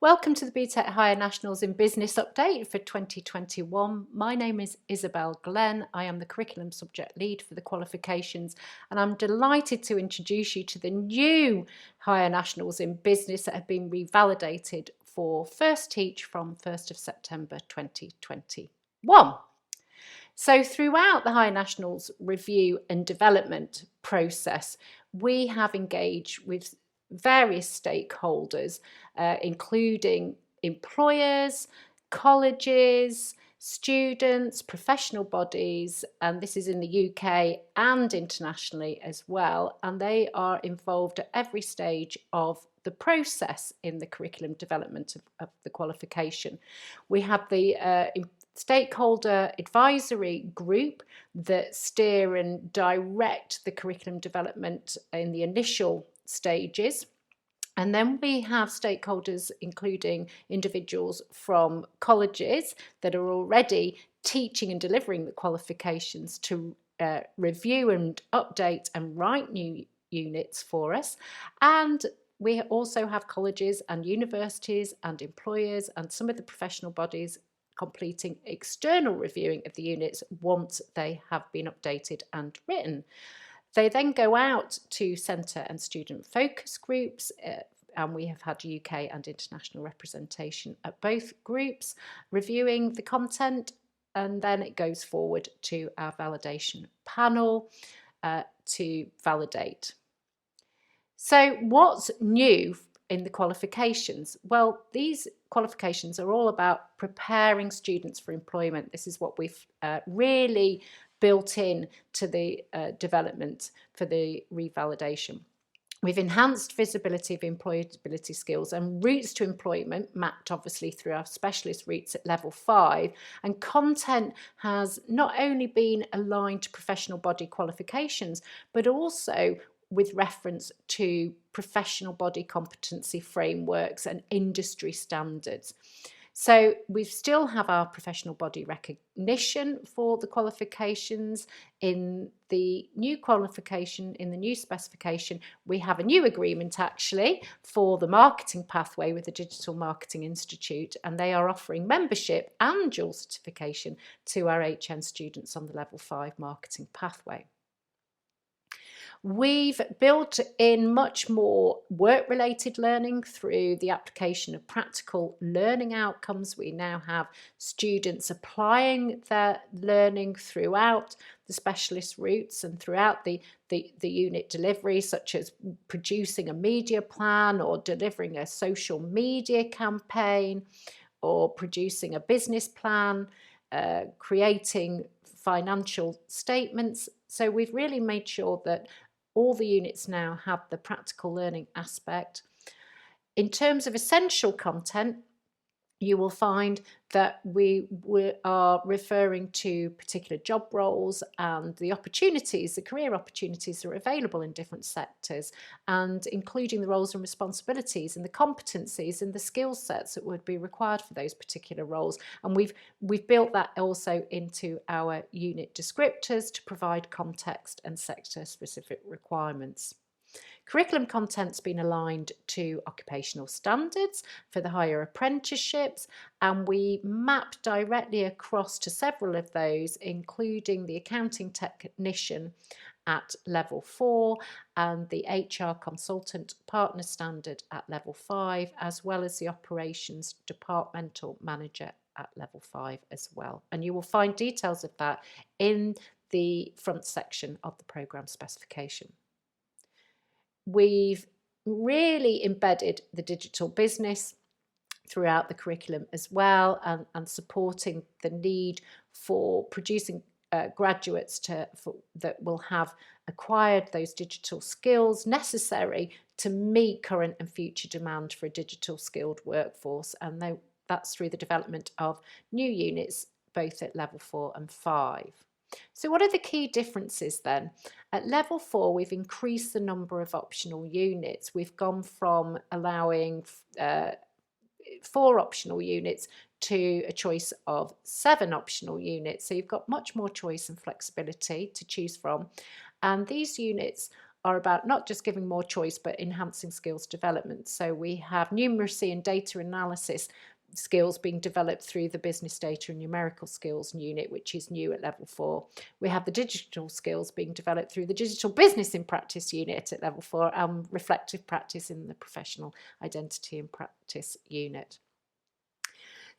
Welcome to the BTEC Higher Nationals in Business update for 2021. My name is Isabel Glenn. I am the Curriculum Subject Lead for the qualifications, and I'm delighted to introduce you to the new Higher Nationals in Business that have been revalidated for First Teach from 1st of September 2021. So throughout the Higher Nationals review and development process, we have engaged with various stakeholders, including employers, colleges, students, professional bodies, and this is in the UK and internationally as well, and they are involved at every stage of the process in the curriculum development of the qualification. We have the stakeholder advisory group that steer and direct the curriculum development in the initial stages. And then we have stakeholders, including individuals from colleges that are already teaching and delivering the qualifications to review and update and write new units for us. And we also have colleges and universities and employers and some of the professional bodies completing external reviewing of the units once they have been updated and written. They then go out to centre and student focus groups, and we have had UK and international representation at both groups, reviewing the content, and then it goes forward to our validation panel to validate. So what's new in the qualifications? Well, these qualifications are all about preparing students for employment. This is what we've really built in to the development for the revalidation. We've enhanced visibility of employability skills and routes to employment, mapped obviously through our specialist routes at level 5, and content has not only been aligned to professional body qualifications, but also with reference to professional body competency frameworks and industry standards. So we still have our professional body recognition for the qualifications. In the new qualification, in the new specification, we have a new agreement actually for the marketing pathway with the Digital Marketing Institute, and they are offering membership and dual certification to our HN students on the level 5 marketing pathway. We've built in much more work-related learning through the application of practical learning outcomes. We now have students applying their learning throughout the specialist routes and throughout the unit delivery, such as producing a media plan or delivering a social media campaign or producing a business plan, creating financial statements. So we've really made sure that all the units now have the practical learning aspect. In terms of essential content, you will find that we are referring to particular job roles and the opportunities, the career opportunities that are available in different sectors, and including the roles and responsibilities and the competencies and the skill sets that would be required for those particular roles. And we've built that also into our unit descriptors to provide context and sector-specific requirements. Curriculum content's been aligned to occupational standards for the higher apprenticeships, and we map directly across to several of those, including the accounting technician at level 4 and the HR consultant partner standard at level 5, as well as the operations departmental manager at level 5 as well. And you will find details of that in the front section of the programme specification. We've really embedded the digital business throughout the curriculum as well, and supporting the need for producing graduates that will have acquired those digital skills necessary to meet current and future demand for a digital skilled workforce, and that's through the development of new units both at level 4 and 5. So what are the key differences then? At level 4, we've increased the number of optional units. We've gone from allowing 4 optional units to a choice of 7 optional units. So you've got much more choice and flexibility to choose from. And these units are about not just giving more choice, but enhancing skills development. So we have numeracy and data analysis skills being developed through the business data and numerical skills unit, which is new at level 4. We have the digital skills being developed through the digital business in practice unit at level 4, and reflective practice in the professional identity and practice unit.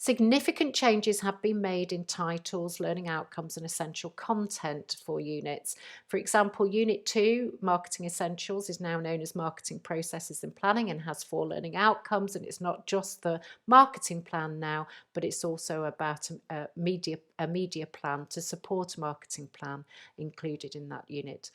Significant changes have been made in titles, learning outcomes and essential content for units. For example, Unit 2, Marketing Essentials, is now known as Marketing Processes and Planning and has 4 learning outcomes, and it's not just the marketing plan now, but it's also about a media plan to support a marketing plan included in that unit.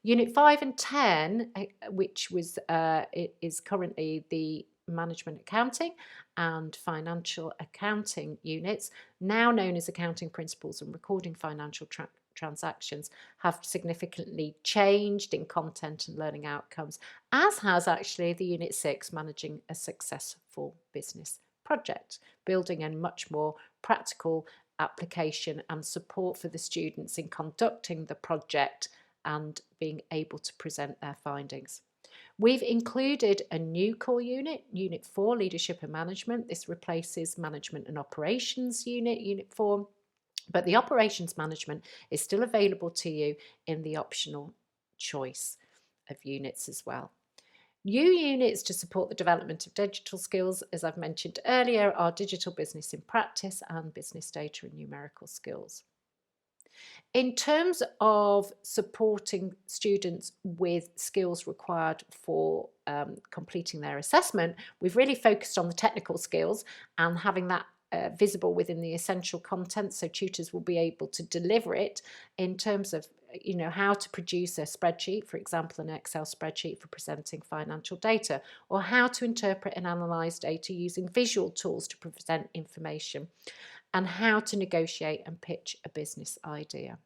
Unit 5 and 10, which is currently the Management Accounting and Financial Accounting units, now known as Accounting Principles and Recording Financial Transactions, have significantly changed in content and learning outcomes, as has actually the Unit 6, Managing a Successful Business Project, building a much more practical application and support for the students in conducting the project and being able to present their findings. We've included a new core unit, Unit 4, Leadership and Management. This replaces Management and Operations unit, Unit 4, but the Operations Management is still available to you in the optional choice of units as well. New units to support the development of digital skills, as I've mentioned earlier, are Digital Business in Practice and Business Data and Numerical Skills. In terms of supporting students with skills required for completing their assessment, we've really focused on the technical skills and having that visible within the essential content, so tutors will be able to deliver it in terms of how to produce a spreadsheet, for example an Excel spreadsheet for presenting financial data, or how to interpret and analyse data using visual tools to present information, and how to negotiate and pitch a business idea.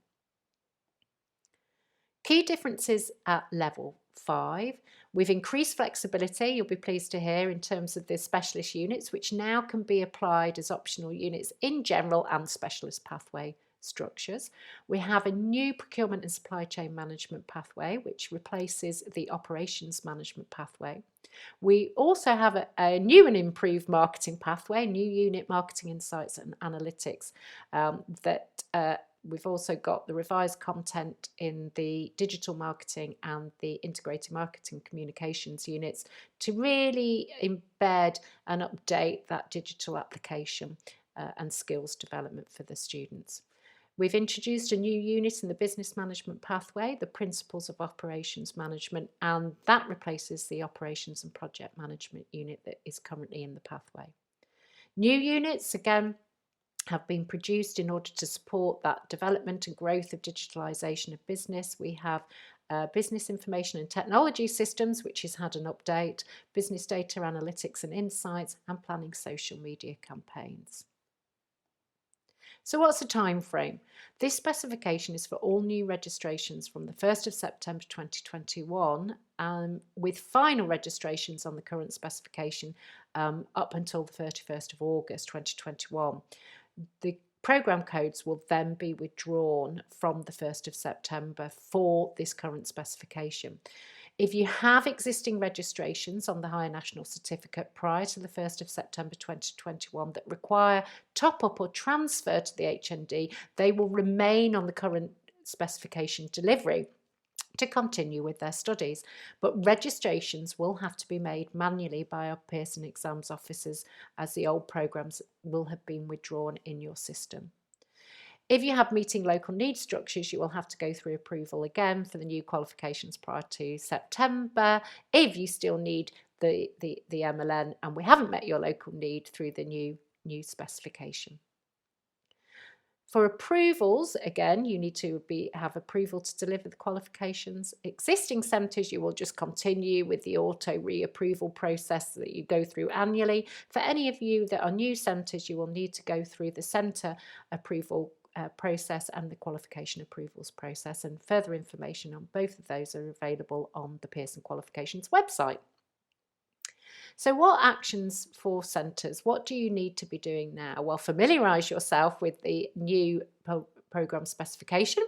Key differences at level 5. We've increased flexibility, you'll be pleased to hear, in terms of the specialist units, which now can be applied as optional units in general and specialist pathway structures. We have a new procurement and supply chain management pathway, which replaces the operations management pathway. We also have a new and improved marketing pathway, new unit, marketing insights and analytics, we've also got the revised content in the digital marketing and the integrated marketing communications units to really embed and update that digital application and skills development for the students. We've introduced a new unit in the business management pathway, the principles of operations management, and that replaces the operations and project management unit that is currently in the pathway. New units, again, have been produced in order to support that development and growth of digitalisation of business. We have business information and technology systems, which has had an update, business data analytics and insights, and planning social media campaigns. So what's the time frame? This specification is for all new registrations from the 1st of September 2021, with final registrations on the current specification up until the 31st of August 2021. The programme codes will then be withdrawn from the 1st of September for this current specification. If you have existing registrations on the Higher National Certificate prior to the 1st of September 2021 that require top-up or transfer to the HND, they will remain on the current specification delivery to continue with their studies, but registrations will have to be made manually by our Pearson exams officers, as the old programmes will have been withdrawn in your system. If you have meeting local needs structures, you will have to go through approval again for the new qualifications prior to September. If you still need the MLN and we haven't met your local need through the new specification. For approvals, again, you need to have approval to deliver the qualifications. Existing centres, you will just continue with the auto reapproval process that you go through annually. For any of you that are new centres, you will need to go through the centre approval process and the qualification approvals process, and further information on both of those are available on the Pearson Qualifications website. So what actions for centres? What do you need to be doing now? Well, familiarise yourself with the new programme specification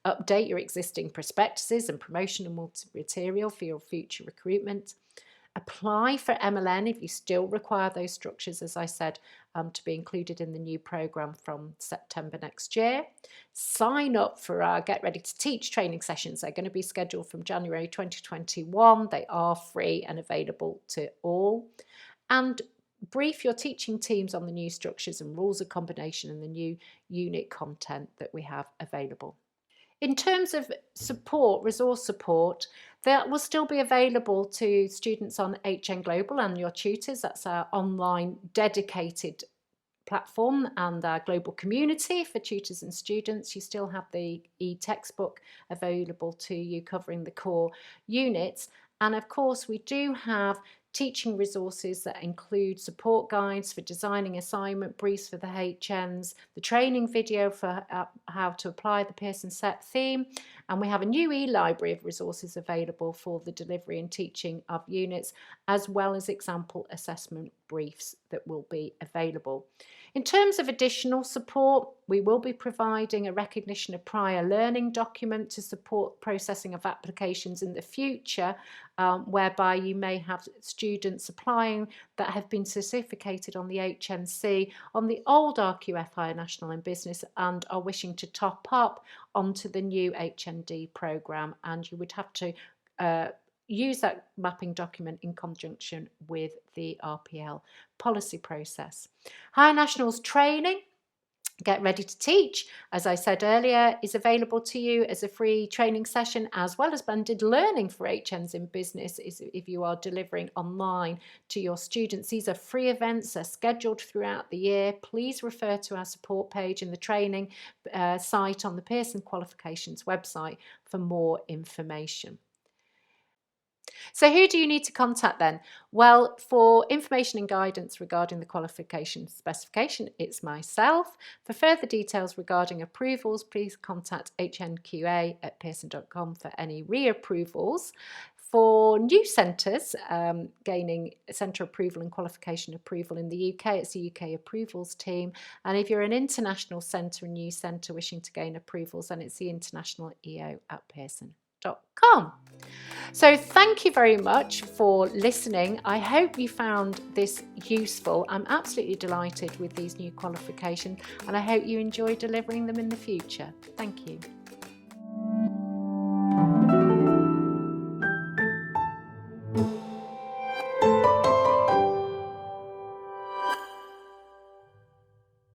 Update your existing prospectuses and promotional material for your future recruitment. Apply for MLN if you still require those structures, as I said, to be included in the new programme from September next year. Sign up for our Get Ready to Teach training sessions. They're going to be scheduled from January 2021. They are free and available to all. And brief your teaching teams on the new structures and rules of combination and the new unit content that we have available. In terms of support, resource support, that will still be available to students on HN Global and your tutors. That's our online dedicated platform and our global community for tutors and students. You still have the e-textbook available to you covering the core units. And of course, we do have teaching resources that include support guides for designing assignment briefs for the HNs, the training video for how to apply the Pearson Sept theme, and we have a new e-library of resources available for the delivery and teaching of units, as well as example assessment briefs that will be available. In terms of additional support, we will be providing a recognition of prior learning document to support processing of applications in the future, whereby you may have students applying that have been certificated on the HNC on the old RQF Higher National in Business and are wishing to top up onto the new HND programme, and you would have to use that mapping document in conjunction with the RPL policy process. Higher Nationals training, Get Ready to Teach, as I said earlier, is available to you as a free training session, as well as blended learning for HNs in business if you are delivering online to your students. These are free events, are scheduled throughout the year. Please refer to our support page in the training site on the Pearson Qualifications website for more information. So who do you need to contact then? Well, for information and guidance regarding the qualification specification, it's myself. For further details regarding approvals, please contact hnqa@pearson.com for any reapprovals. For new centres, gaining centre approval and qualification approval in the UK, it's the UK approvals team. And if you're an international centre, a new centre wishing to gain approvals, then it's the international EO@pearson.com. So thank you very much for listening. I hope you found this useful. I'm absolutely delighted with these new qualifications, and I hope you enjoy delivering them in the future. Thank you.